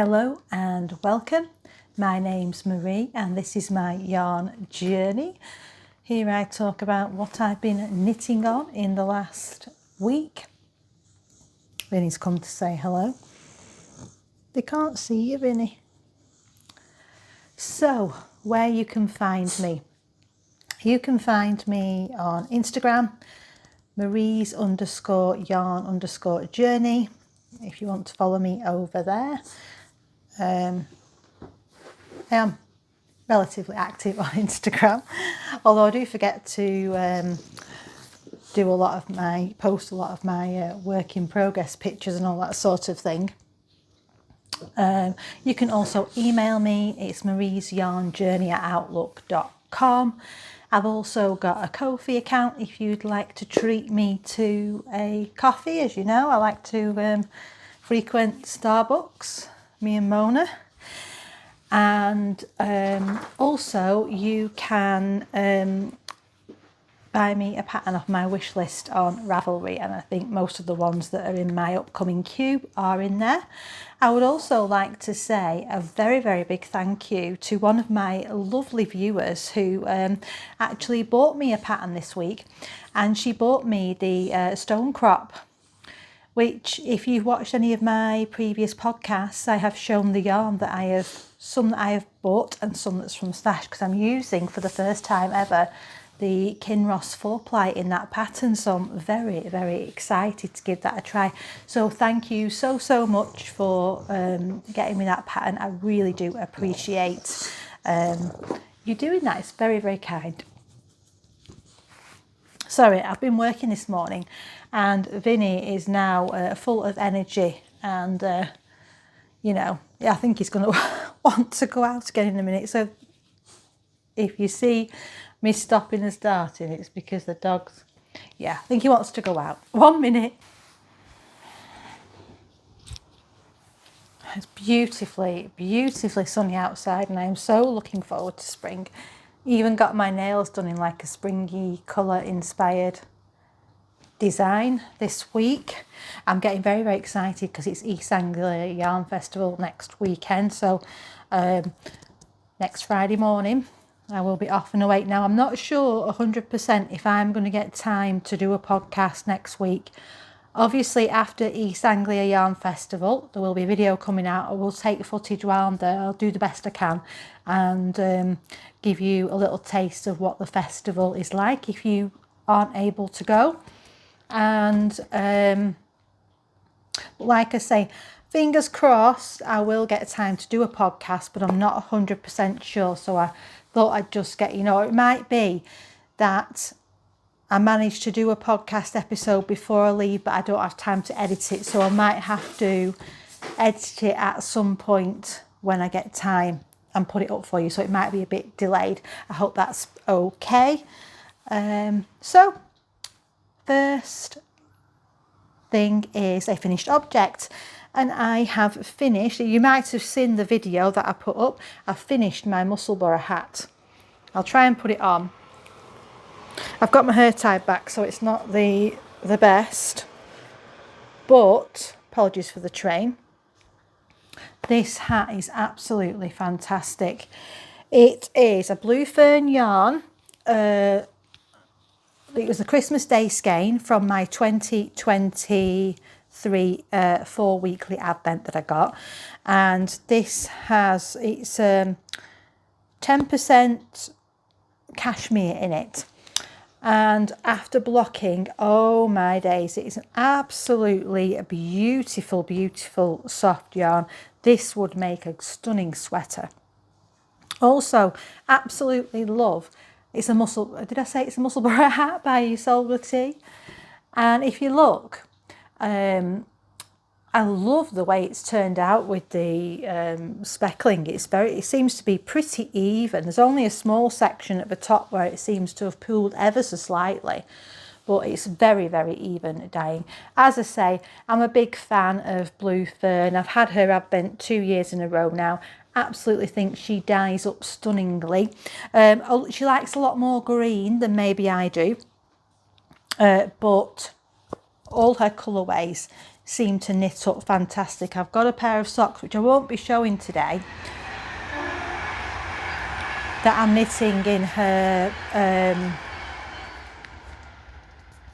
Hello and welcome. My name's Marie and this is my yarn journey. Here I talk about what I've been knitting on in the last week. Vinnie's come to say hello. They can't see you, Vinnie. So, where you can find me. You can find me on Instagram, Marie's_yarn_journey, if you want to follow me over there. I am relatively active on Instagram, although I do forget to post a lot of my work in progress pictures and all that sort of thing. You can also email me. It's mariesyarnjourney@outlook.com. I've also got a Ko-fi account if you'd like to treat me to a coffee. As you know, I like to frequent Starbucks, me and Mona. And also you can buy me a pattern off my wish list on Ravelry, and I think most of the ones that are in my upcoming queue are in there. I would also like to say a very, very big thank you to one of my lovely viewers who actually bought me a pattern this week, and she bought me the stone crop, which if you've watched any of my previous podcasts, I have shown the yarn that some that I have bought and some that's from stash, because I'm using for the first time ever the Kinross 4-ply in that pattern, so I'm very, very excited to give that a try. So thank you so much for getting me that pattern. I really do appreciate you doing that. It's very, very kind. Sorry, I've been working this morning and Vinnie is now full of energy, and you know, I think he's going to want to go out again in a minute. So if you see me stopping and starting, it's because the dog's, I think he wants to go out. 1 minute. It's beautifully sunny outside and I'm so looking forward to spring. Even got my nails done in like a springy colour inspired design this week. I'm getting very, very excited because it's East Anglia Yarn Festival next weekend. So next Friday morning I will be off and awake. Now I'm not sure 100% if I'm going to get time to do a podcast next week. Obviously after East Anglia Yarn Festival there will be a video coming out. I will take footage while there. I'll do the best I can and give you a little taste of what the festival is like if you aren't able to go. And like I say, fingers crossed I will get time to do a podcast, but I'm not 100% sure, so I thought I'd just get, it might be that I managed to do a podcast episode before I leave, but I don't have time to edit it, so I might have to edit it at some point when I get time and put it up for you, so it might be a bit delayed. I hope that's okay. So first thing is a finished object, and I have finished, you might have seen the video that I put up, I've finished my Musselburgh hat. I'll try and put it on. I've got my hair tied back so it's not the best, but apologies for the train. This hat is absolutely fantastic. It is a blue fern yarn. It was a Christmas Day skein from my 2023 4 weekly advent that I got, and this has, it's 10% cashmere in it, and after blocking, oh my days, it is an absolutely beautiful soft yarn. This would make a stunning sweater. Also absolutely love, it's a Musselburgh Hat by Solver Tea, and if you look, I love the way it's turned out with the speckling. It seems to be pretty even. There's only a small section at the top where it seems to have pooled ever so slightly, but it's very, very even dyeing. As I say, I'm a big fan of Blue Fern. I've had her advent 2 years in a row now. Absolutely think she dyes up stunningly. She likes a lot more green than maybe I do, but all her colourways seem to knit up fantastic. I've got a pair of socks, which I won't be showing today, that I'm knitting in her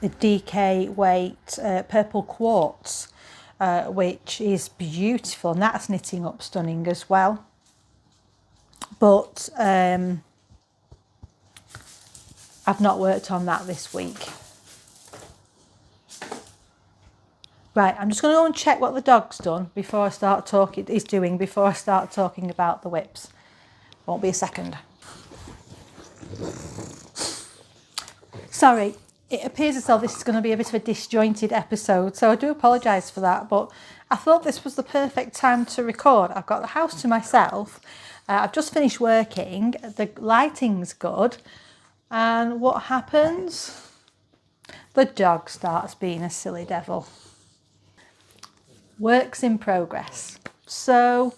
the DK weight purple quartz, which is beautiful, and that's knitting up stunning as well. But I've not worked on that this week. Right, I'm just going to go and check what the dog's done before I start talking. Is doing before I start talking about the whips. Won't be a second. Sorry, it appears as though this is going to be a bit of a disjointed episode, so I do apologise for that. But I thought this was the perfect time to record. I've got the house to myself. I've just finished working. The lighting's good, and what happens? The dog starts being a silly devil. Works in progress. So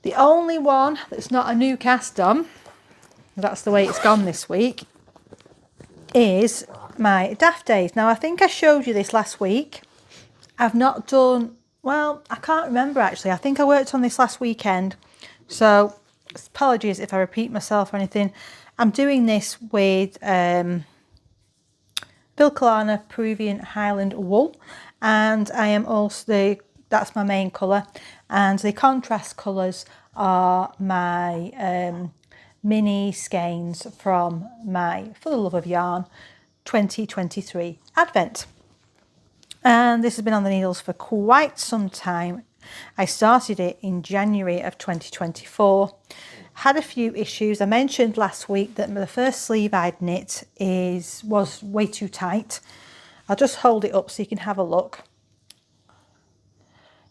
the only one that's not a new cast on, that's the way it's gone this week, is my Daft days. Now I think I showed you this last week. I've not done, well, I can't remember actually. I think I worked on this last weekend. So apologies if I repeat myself or anything. I'm doing this with Vilcalana Peruvian Highland wool, and I am also that's my main colour, and the contrast colours are my mini skeins from my For the Love of Yarn 2023 Advent. And this has been on the needles for quite some time. I started it in January of 2024. Had a few issues. I mentioned last week that the first sleeve I'd knit was way too tight. I'll just hold it up so you can have a look.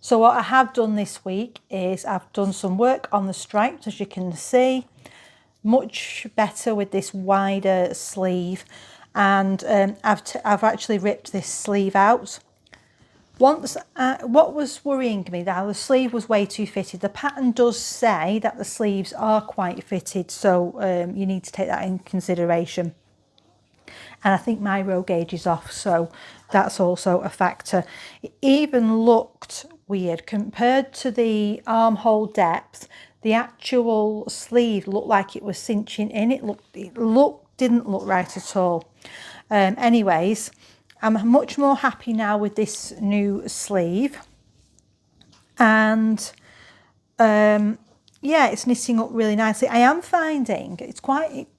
So what I have done this week is I've done some work on the stripes, as you can see. Much better with this wider sleeve, and I've actually ripped this sleeve out. What was worrying me, that the sleeve was way too fitted. The pattern does say that the sleeves are quite fitted, so you need to take that in consideration. And I think my row gauge is off, so that's also a factor. It even looked weird compared to the armhole depth. The actual sleeve looked like it was cinching in. It didn't look right at all. Anyways, I'm much more happy now with this new sleeve, and yeah, it's knitting up really nicely. I am finding it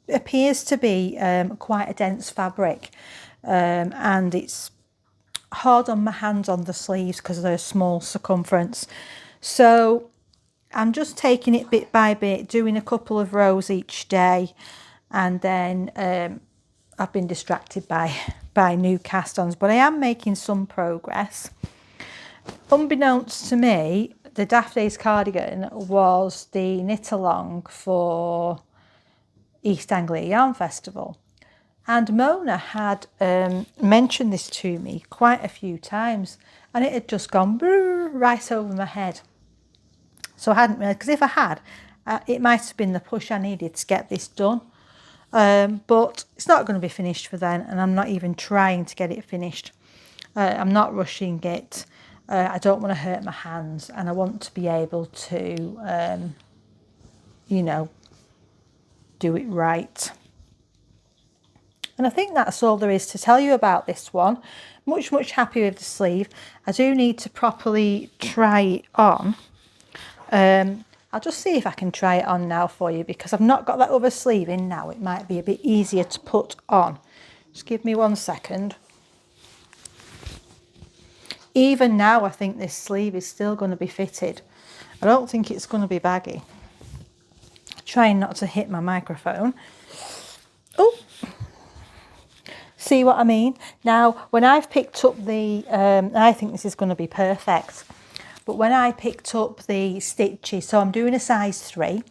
appears to be quite a dense fabric, and it's hard on my hands on the sleeves because of their small circumference. So I'm just taking it bit by bit, doing a couple of rows each day, and then I've been distracted by new cast-ons, but I am making some progress. Unbeknownst to me, the Daft Days cardigan was the knit-along for East Anglia Yarn Festival. And Mona had mentioned this to me quite a few times, and it had just gone right over my head. So I hadn't realised, because if I had, it might have been the push I needed to get this done. But it's not going to be finished for then, and I'm not even trying to get it finished. I'm not rushing it. I don't want to hurt my hands, and I want to be able to, you know, do it right. And I think that's all there is to tell you about this one. Much happy with the sleeve. I do need to properly try it on. I'll just see if I can try it on now for you, because I've not got that other sleeve in now. It might be a bit easier to put on. Just give me 1 second. Even now, I think this sleeve is still going to be fitted. I don't think it's going to be baggy. Trying not to hit my microphone. Oh, see what I mean? Now, when I've picked up the, I think this is going to be perfect. But when I picked up the stitches, so I'm doing a size 3.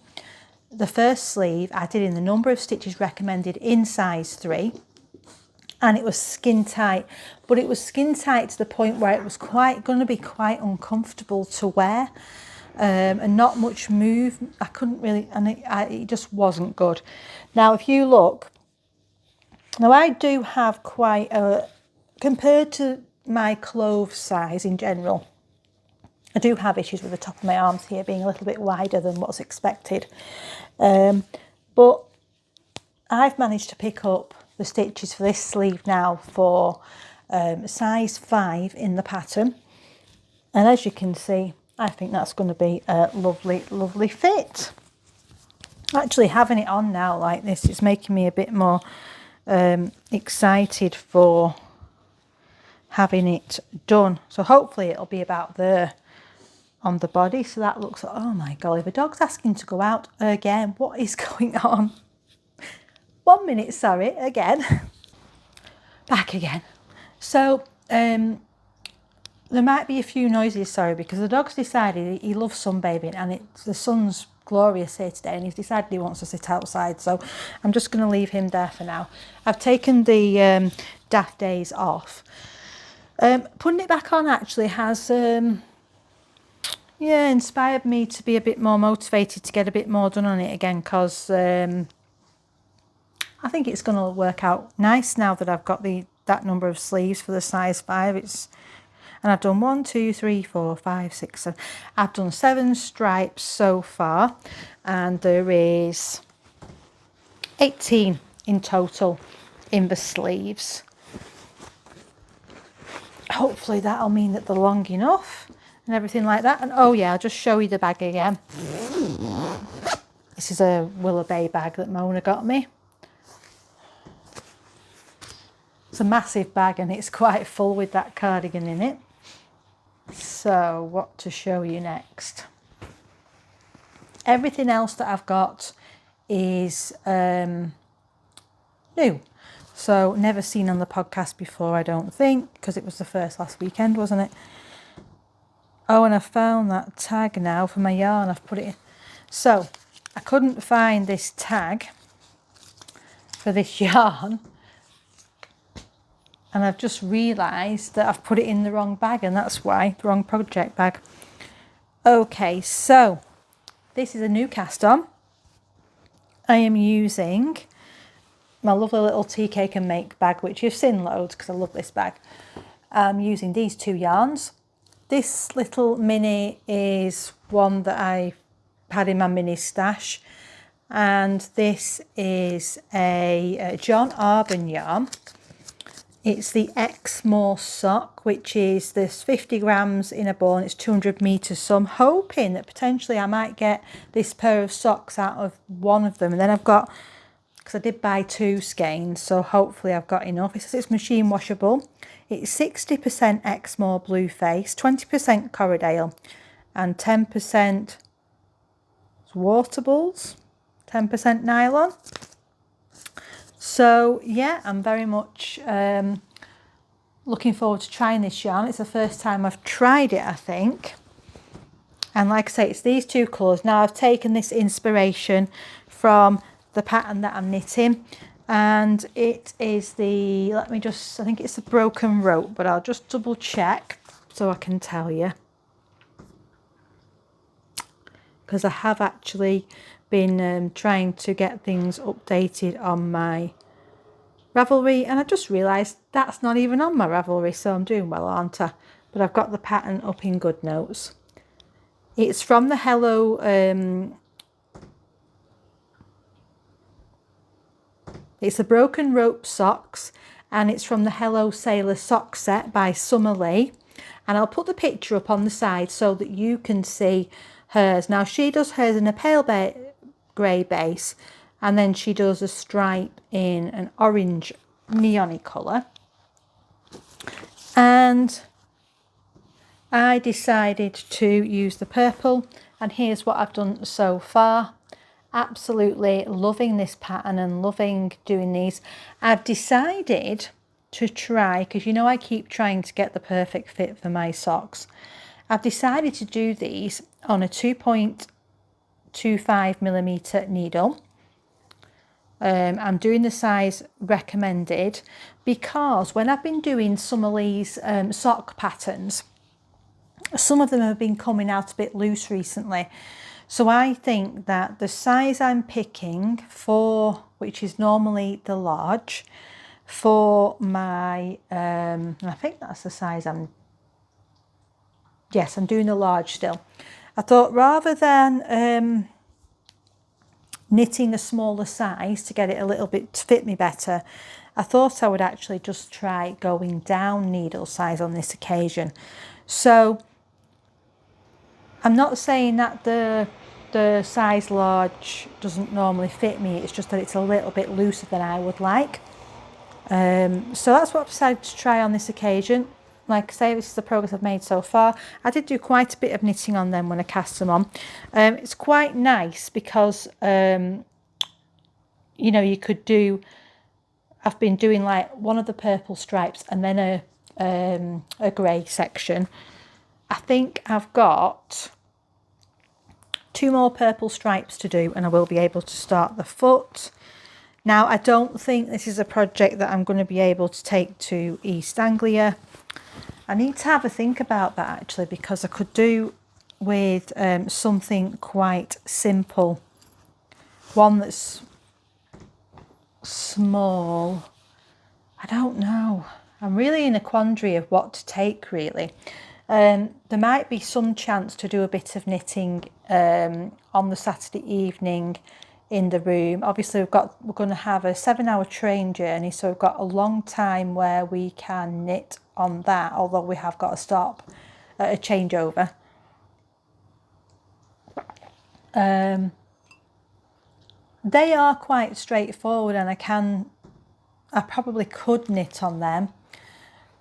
The first sleeve I did in the number of stitches recommended in size 3. And it was skin tight. But it was skin tight to the point where it was going to be quite uncomfortable to wear. And not much move. I couldn't really, and it just wasn't good. Now, if you look, now I do have quite a, compared to my clothes size in general. I do have issues with the top of my arms here being a little bit wider than what's expected. But I've managed to pick up the stitches for this sleeve now for size 5 in the pattern. And as you can see, I think that's going to be a lovely, lovely fit. Actually having it on now like this, it's making me a bit more excited for having it done. So hopefully it'll be about there on the body. So that looks, oh my golly, the dog's asking to go out again. What is going on? 1 minute, sorry, again. Back again. So there might be a few noises, sorry, because the dog's decided he loves sunbathing, and the sun's glorious here today, and he's decided he wants to sit outside. So I'm just going to leave him there for now. I've taken the Daft days off. Putting it back on actually has inspired me to be a bit more motivated to get a bit more done on it again, because I think it's going to work out nice now that I've got that number of sleeves for the size 5. And I've done 1, 2, 3, 4, 5, 6, 7. I've done 7 stripes so far, and there is 18 in total in the sleeves. Hopefully that'll mean that they're long enough and everything like that. And oh yeah, I'll just show you the bag again. This is a Willow Bay bag that Mona got me. It's a massive bag and it's quite full with that cardigan in it. So what to show you next? Everything else that I've got is new. So never seen on the podcast before, I don't think, because it was the first last weekend, wasn't it? Oh, and I found that tag now for my yarn. I've put it in. So I couldn't find this tag for this yarn. And I've just realised that I've put it in the wrong bag, and that's why, the wrong project bag. Okay, so this is a new cast on. I am using my lovely little tea cake and make bag, which you've seen loads because I love this bag. I'm using these 2 yarns. This little mini is one that I had in my mini stash, and this is a John Arbon yarn. It's the Exmoor sock, which is this 50 grams in a ball, and it's 200 meters. So I'm hoping that potentially I might get this pair of socks out of one of them. And then I've got, because I did buy 2 skeins, so hopefully I've got enough. It says it's machine washable. It's 60% Exmoor blue face, 20% Corriedale, and 10% waterballs, 10% nylon. So yeah, I'm very much looking forward to trying this yarn. It's the first time I've tried it, I think. And like I say, it's these 2 colours. Now I've taken this inspiration from the pattern that I'm knitting, and it is the, I think it's the broken rope, but I'll just double check so I can tell you, because I have actually been trying to get things updated on my Ravelry, and I just realised that's not even on my Ravelry, so I'm doing well, aren't I? But I've got the pattern up in Good Notes. It's from the Hello it's the Broken Rope Socks, and it's from the Hello Sailor sock set by Summer Lee, and I'll put the picture up on the side so that you can see hers. Now she does hers in a pale grey base, and then she does a stripe in an orange neon colour. And I decided to use the purple, and here's what I've done so far. Absolutely loving this pattern and loving doing these. I've decided to try, because you know I keep trying to get the perfect fit for my socks. I've decided to do these on a 2.25mm needle. I'm doing the size recommended, because when I've been doing some of these sock patterns, some of them have been coming out a bit loose recently. So I think that the size I'm picking for, which is normally the large, for my, I think that's the size yes, I'm doing a large still. I thought rather than knitting a smaller size to get it a little bit to fit me better, I thought I would actually just try going down needle size on this occasion. So I'm not saying that the size large doesn't normally fit me, it's just that it's a little bit looser than I would like. So that's what I've decided to try on this occasion. Like I say, this is the progress I've made so far. I did do quite a bit of knitting on them when I cast them on. It's quite nice because, you know, you could do, I've been doing like one of the purple stripes and then a grey section. I think I've got 2 more purple stripes to do and I will be able to start the foot. Now, I don't think this is a project that I'm going to be able to take to East Anglia. I need to have a think about that actually, because I could do with something quite simple. One that's small. I don't know. I'm really in a quandary of what to take really. There might be some chance to do a bit of knitting on the Saturday evening in the room. Obviously we're going to have a 7-hour train journey, so we've got a long time where we can knit on that, although we have got to stop at a changeover. They are quite straightforward and I probably could knit on them,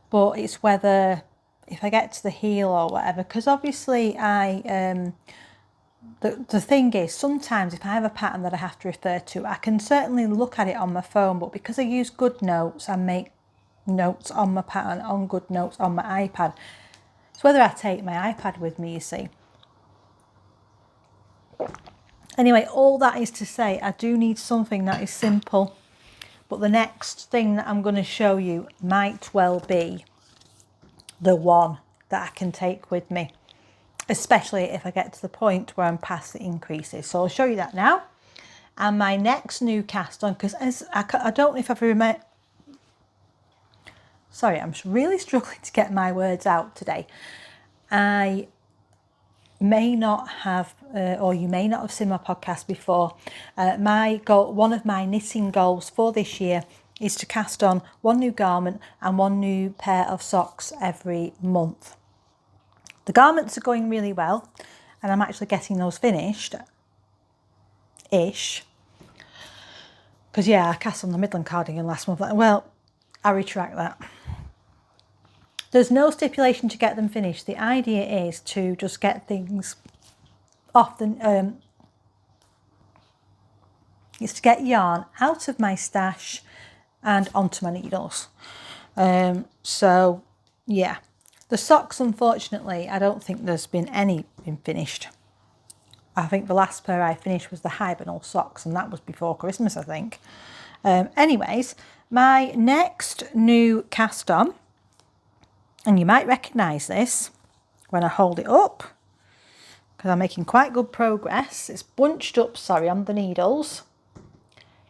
but it's whether if I get to the heel or whatever, because obviously the thing is, sometimes if I have a pattern that I have to refer to, I can certainly look at it on my phone, but because I use GoodNotes and make notes on my pattern on GoodNotes on my iPad, it's whether I take my iPad with me, you see. Anyway, all that is to say, I do need something that is simple, but the next thing that I'm going to show you might well be the one that I can take with me, especially if I get to the point where I'm past the increases. So I'll show you that now. And my next new cast on, because I don't know if I've remembered, sorry, I'm really struggling to get my words out today. I may not have, or you may not have seen my podcast before. My goal, one of my knitting goals for this year is to cast on 1 new garment and 1 new pair of socks every month. The garments are going really well and I'm actually getting those finished-ish. Because yeah, I cast on the Midland cardigan last month. Well, I retract that. There's no stipulation to get them finished. The idea is to just get things off the... it's to get yarn out of my stash and onto my needles. So yeah, the socks, unfortunately, I don't think there's been any finished. I think the last pair I finished was the Hibernal socks, and that was before Christmas, I think. Anyways, my next new cast on, and you might recognise this when I hold it up, because I'm making quite good progress. It's bunched up, sorry, on the needles.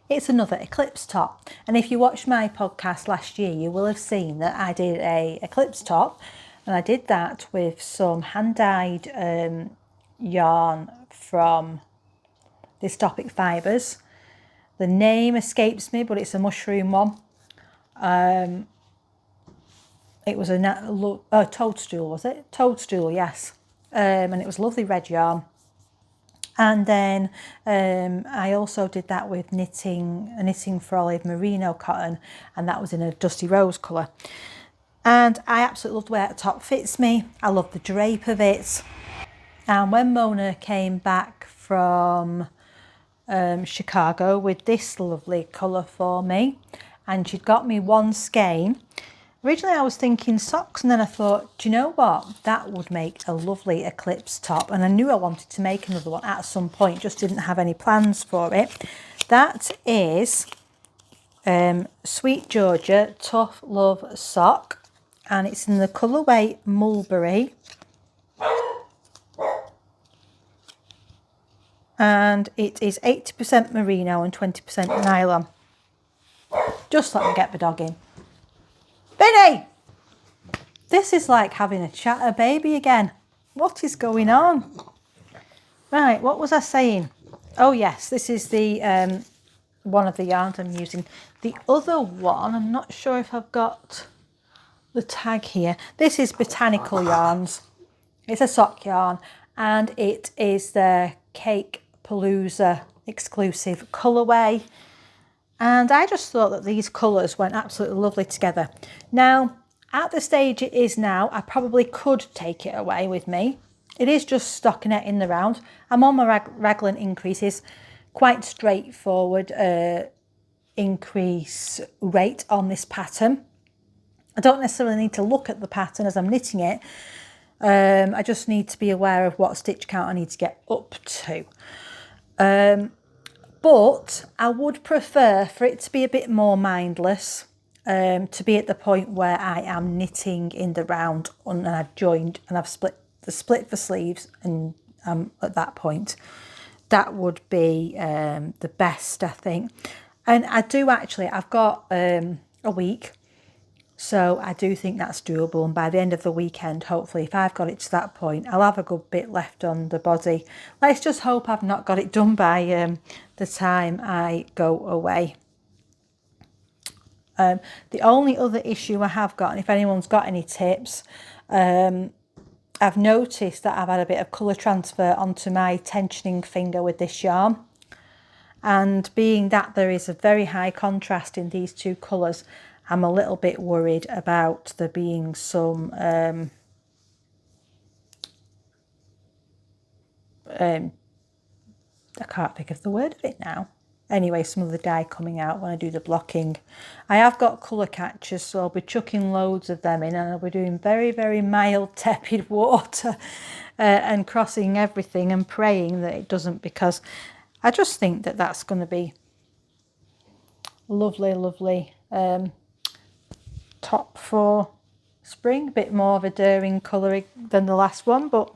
It's another Eclipse top, and if you watched my podcast last year, you will have seen that I did a Eclipse top, and I did that with some hand-dyed yarn from Dystopic Fibres. The name escapes me, but it's a mushroom one. It was a toadstool, was it? Toadstool, yes. And it was lovely red yarn. And then I also did that with knitting for olive merino cotton, and that was in a dusty rose colour. And I absolutely love the way that top fits me. I love the drape of it. And when Mona came back from Chicago with this lovely colour for me, and she'd got me 1 skein. Originally I was thinking socks, and then I thought, do you know what? That would make a lovely Eclipse top. And I knew I wanted to make another one at some point, just didn't have any plans for it. That is Sweet Georgia Tough Love Sock, and it's in the colourway Mulberry. And it is 80% merino and 20% nylon. Just let me get the dog in. Vinnie! This is like having a chatter baby again. What is going on? Right, what was I saying? Oh yes, this is the one of the yarns I'm using. The other one, I'm not sure if I've got the tag here. This is Botanical Yarns. It's a sock yarn and it is the Cake Palooza exclusive colourway. And I just thought that these colours went absolutely lovely together. Now, at the stage it is now, I probably could take it away with me. It is just stockinette in the round. I'm on my raglan increases. Quite straightforward increase rate on this pattern. I don't necessarily need to look at the pattern as I'm knitting it. I just need to be aware of what stitch count I need to get up to. But I would prefer for it to be a bit more mindless, to be at the point where I am knitting in the round and I've joined and I've split the sleeves and I'm at that point. That would be the best, I think. And I do actually, I've got a week, so I do think that's doable. And by the end of the weekend, hopefully, if I've got it to that point, I'll have a good bit left on the body. Let's just hope I've not got it done by the time I go away. The only other issue I have got, and if anyone's got any tips, I've noticed that I've had a bit of colour transfer onto my tensioning finger with this yarn. And being that there is a very high contrast in these two colours, I'm a little bit worried about there being some I can't think of the word of it now. Anyway, some of the dye coming out when I do the blocking. I have got colour catchers, so I'll be chucking loads of them in and I'll be doing very, very mild tepid water and crossing everything and praying that it doesn't, because I just think that that's going to be lovely, lovely top for spring. A bit more of a daring colour than the last one, but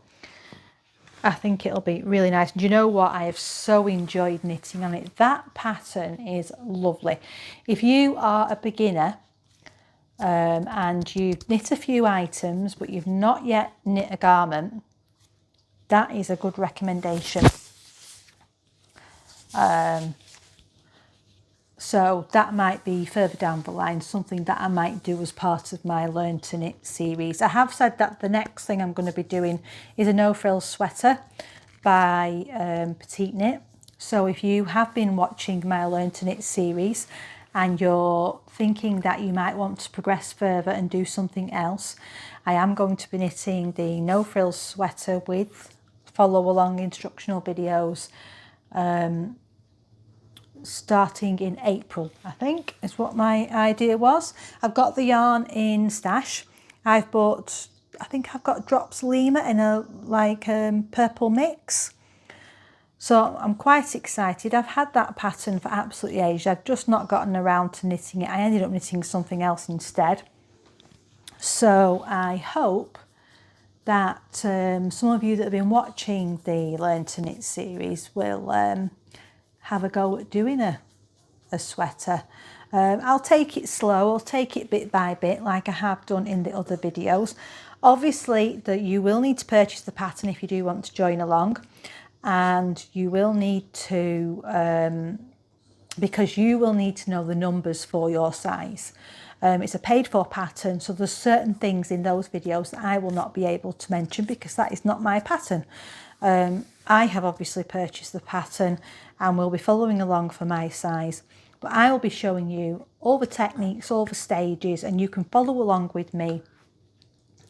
I think it'll be really nice. Do you know what? I have so enjoyed knitting on it. That pattern is lovely. If you are a beginner and you've knit a few items but you've not yet knit a garment, that is a good recommendation. So that might be further down the line, something that I might do as part of my Learn to Knit series. I have said that the next thing I'm going to be doing is a no-frills sweater by Petite Knit. So if you have been watching my Learn to Knit series and you're thinking that you might want to progress further and do something else, I am going to be knitting the no-frills sweater with follow-along instructional videos starting in April, I think is what my idea was. I've got the yarn in stash. I've bought, I think I've got Drops Lima in a like purple mix. So I'm quite excited. I've had that pattern for absolutely ages. I've just not gotten around to knitting it. I ended up knitting something else instead. So I hope that some of you that have been watching the Learn to Knit series will have a go at doing a sweater. I'll take it slow, I'll take it bit by bit like I have done in the other videos. Obviously that you will need to purchase the pattern if you do want to join along, and you will need to because you will need to know the numbers for your size. It's a paid for pattern, so there's certain things in those videos that I will not be able to mention because that is not my pattern. I have obviously purchased the pattern and will be following along for my size, but I will be showing you all the techniques, all the stages, and you can follow along with me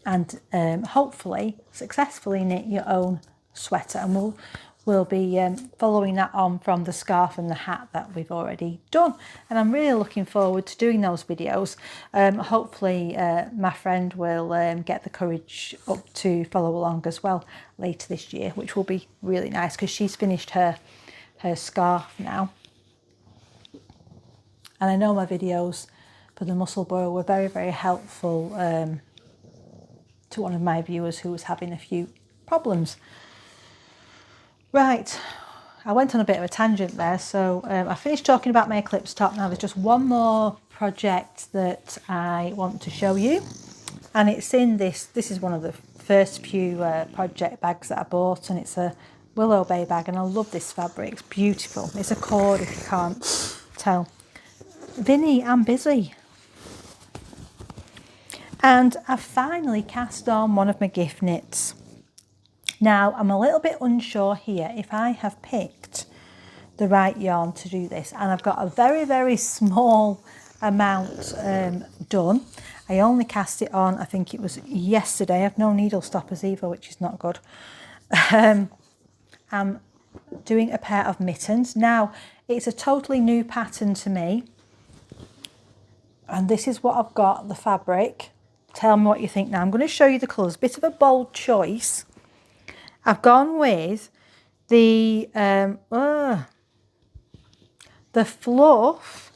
and hopefully successfully knit your own sweater. And we'll be following that on from the scarf and the hat that we've already done, and I'm really looking forward to doing those videos. Hopefully my friend will get the courage up to follow along as well later this year, which will be really nice because she's finished her scarf now. And I know my videos for the Musselburgh were very, very helpful to one of my viewers who was having a few problems. Right, I went on a bit of a tangent there. So I finished talking about my Eclipse top. Now there's just one more project that I want to show you, and it's in this is one of the first few project bags that I bought, and it's a Willow Bay bag, and I love this fabric. It's beautiful. It's a cord, if you can't tell. Vinnie, I'm busy. And I finally cast on one of my gift knits. Now, I'm a little bit unsure here if I have picked the right yarn to do this, and I've got a very, very small amount done. I only cast it on, I think it was yesterday. I have no needle stoppers either, which is not good. I'm doing a pair of mittens. Now, it's a totally new pattern to me, and this is what I've got, the fabric. Tell me what you think. Now I'm going to show you the colours. Bit of a bold choice. I've gone with the fluff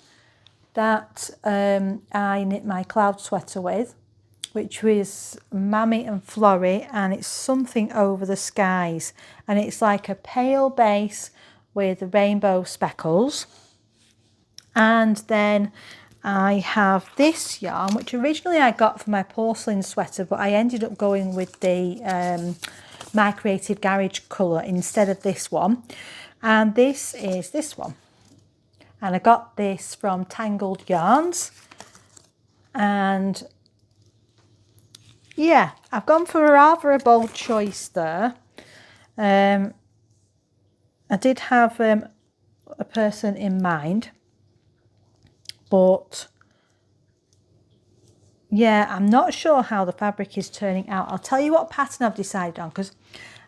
that I knit my cloud sweater with, which was Mammy and Florrie, and it's something over the skies, and it's like a pale base with rainbow speckles. And then I have this yarn, which originally I got for my porcelain sweater, but I ended up going with the My Creative Garage colour instead of this one. And this is this one. And I got this from Tangled Yarns. And yeah, I've gone for a rather bold choice there. I did have a person in mind. But yeah, I'm not sure how the fabric is turning out. I'll tell you what pattern I've decided on, because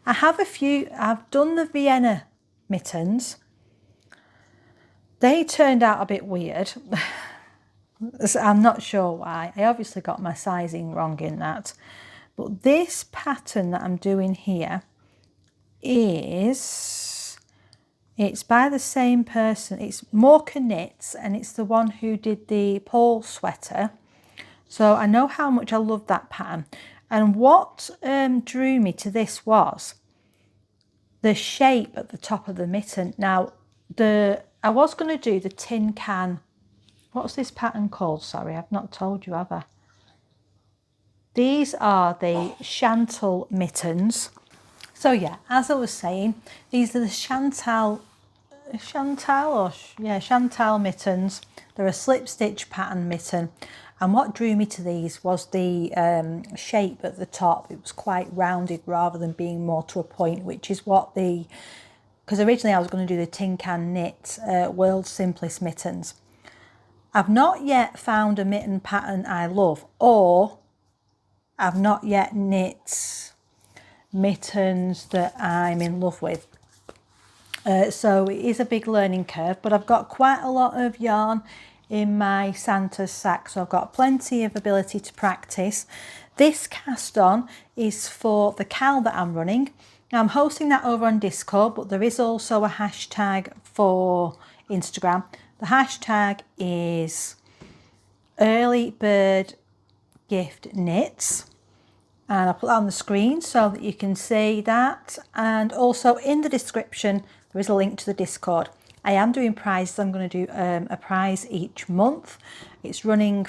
I have I've done the Vienna mittens. They turned out a bit weird. I'm not sure why. I obviously got my sizing wrong in that. But this pattern that I'm doing here it's by the same person. It's Morka Knits, and it's the one who did the Paul sweater. So I know how much I love that pattern. And what drew me to this was the shape at the top of the mitten. Now, I was going to do the tin can. What's this pattern called? Sorry, I've not told you, have I? These are the Chantal mittens. So yeah, as I was saying, these are the Chantal mittens. They're a slip stitch pattern mitten, and what drew me to these was the shape at the top. It was quite rounded rather than being more to a point, which is what because originally I was going to do the Tin Can Knit World's Simplest Mittens. I've not yet found a mitten pattern I love, or I've not yet knit mittens that I'm in love with. So it is a big learning curve, but I've got quite a lot of yarn in my Santa's sack, so I've got plenty of ability to practice. This cast on is for the Cal that I'm running. Now I'm hosting that over on Discord, but there is also a hashtag for Instagram. The hashtag is Early Bird Gift Knits. And I'll put that on the screen so that you can see that. And also in the description, there is a link to the Discord. I am doing prizes. I'm going to do a prize each month. It started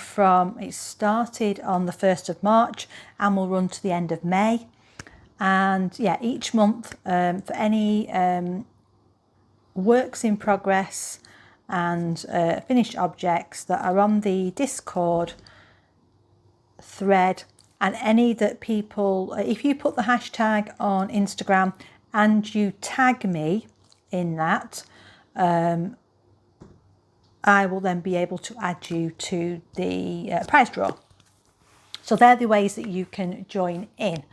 on the 1st of March and will run to the end of May. And yeah, each month for any works in progress and finished objects that are on the Discord thread, and any that people, if you put the hashtag on Instagram and you tag me in that, I will then be able to add you to the prize draw. So they're the ways that you can join in.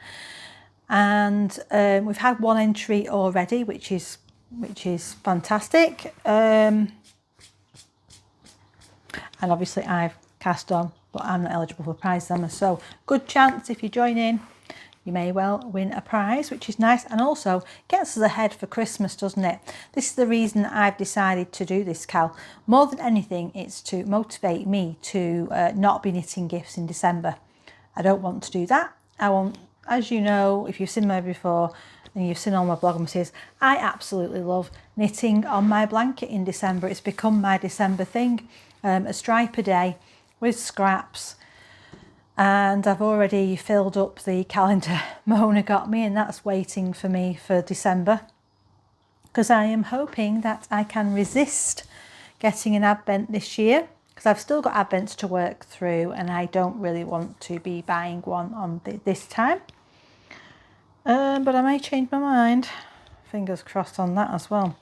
And we've had one entry already, which is fantastic. And obviously I've cast on, but I'm not eligible for prize them. So good chance if you join in, you may well win a prize, which is nice, and also gets us ahead for Christmas, doesn't it? This is the reason I've decided to do this, Cal. More than anything, it's to motivate me to not be knitting gifts in December. I don't want to do that. I want, as you know, if you've seen me before, and you've seen all my Vlogmases, I absolutely love knitting on my blanket in December. It's become my December thing, a stripe a day with scraps. And I've already filled up the calendar Mona got me, and that's waiting for me for December, because I am hoping that I can resist getting an advent this year, because I've still got advents to work through and I don't really want to be buying one on this time. But I may change my mind. Fingers crossed on that as well.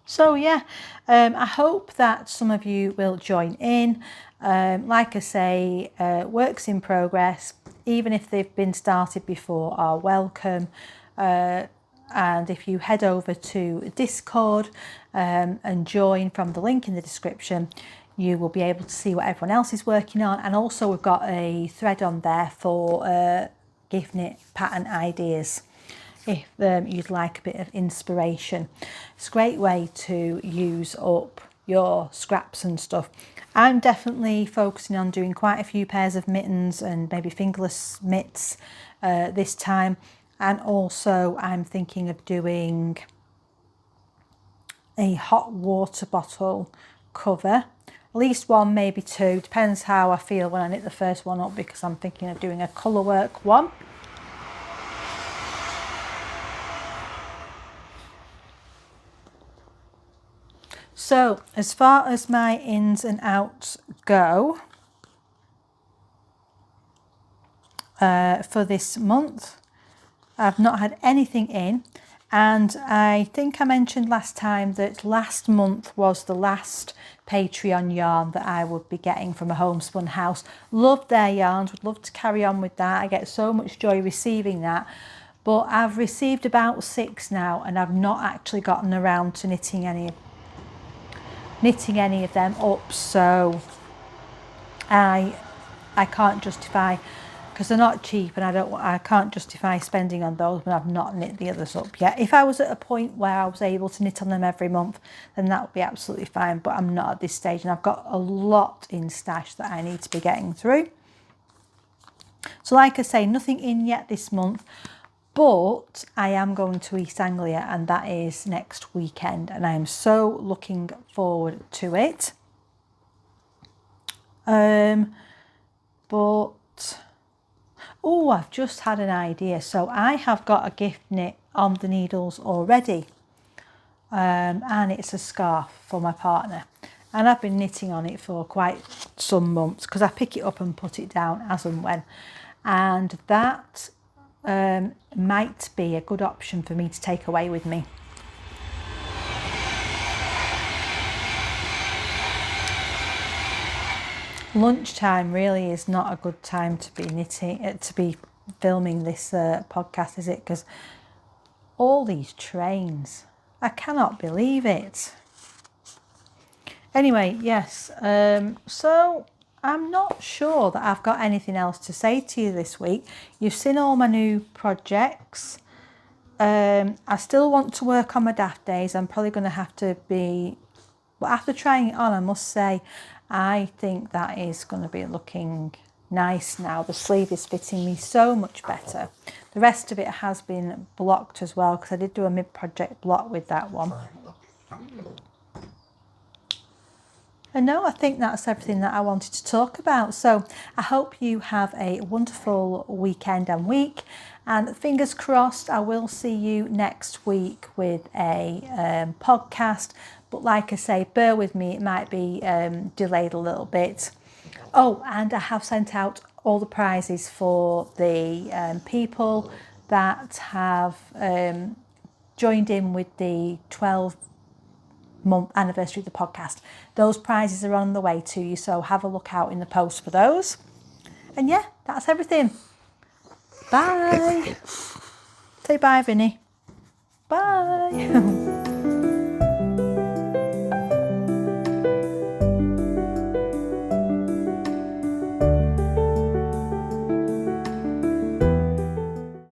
So yeah, I hope that some of you will join in. Like I say, works in progress, even if they've been started before, are welcome. And if you head over to Discord and join from the link in the description, you will be able to see what everyone else is working on. And also we've got a thread on there for gift knit pattern ideas, if you'd like a bit of inspiration. It's a great way to use up your scraps and stuff. I'm definitely focusing on doing quite a few pairs of mittens and maybe fingerless mitts this time. And also I'm thinking of doing a hot water bottle cover. At least one, maybe two. Depends how I feel when I knit the first one up, because I'm thinking of doing a colour work one. So as far as my ins and outs go for this month, I've not had anything in, and I think I mentioned last time that last month was the last Patreon yarn that I would be getting from a homespun house. Loved their yarns, would love to carry on with that. I get so much joy receiving that, but I've received about 6 now and I've not actually gotten around to knitting any of them up, so I can't justify, because they're not cheap, and I can't justify spending on those when I've not knit the others up yet. If I was at a point where I was able to knit on them every month, then that would be absolutely fine, but I'm not at this stage, and I've got a lot in stash that I need to be getting through. So like I say, nothing in yet this month, but I am going to East Anglia, and that is next weekend, and I am so looking forward to it. Oh, I've just had an idea. So I have got a gift knit on the needles already, and it's a scarf for my partner, and I've been knitting on it for quite some months, because I pick it up and put it down as and when, and that might be a good option for me to take away with me. Lunchtime really is not a good time to be knitting, to be filming this podcast, is it? Because all these trains, I cannot believe it. Anyway, yes, so I'm not sure that I've got anything else to say to you this week. You've seen all my new projects. I still want to work on my Daft days. I'm probably going to have to be, but after trying it on, I must say, I think that is going to be looking nice now. The sleeve is fitting me so much better. The rest of it has been blocked as well, because I did do a mid-project block with that one. And no, I think that's everything that I wanted to talk about. So I hope you have a wonderful weekend and week. And fingers crossed, I will see you next week with a podcast. But like I say, bear with me, it might be delayed a little bit. Oh, and I have sent out all the prizes for the people that have joined in with the 12-month anniversary of the podcast. Those prizes are on the way to you, so have a look out in the post for those. And yeah, that's everything. Bye. Say bye, Vinnie. Bye.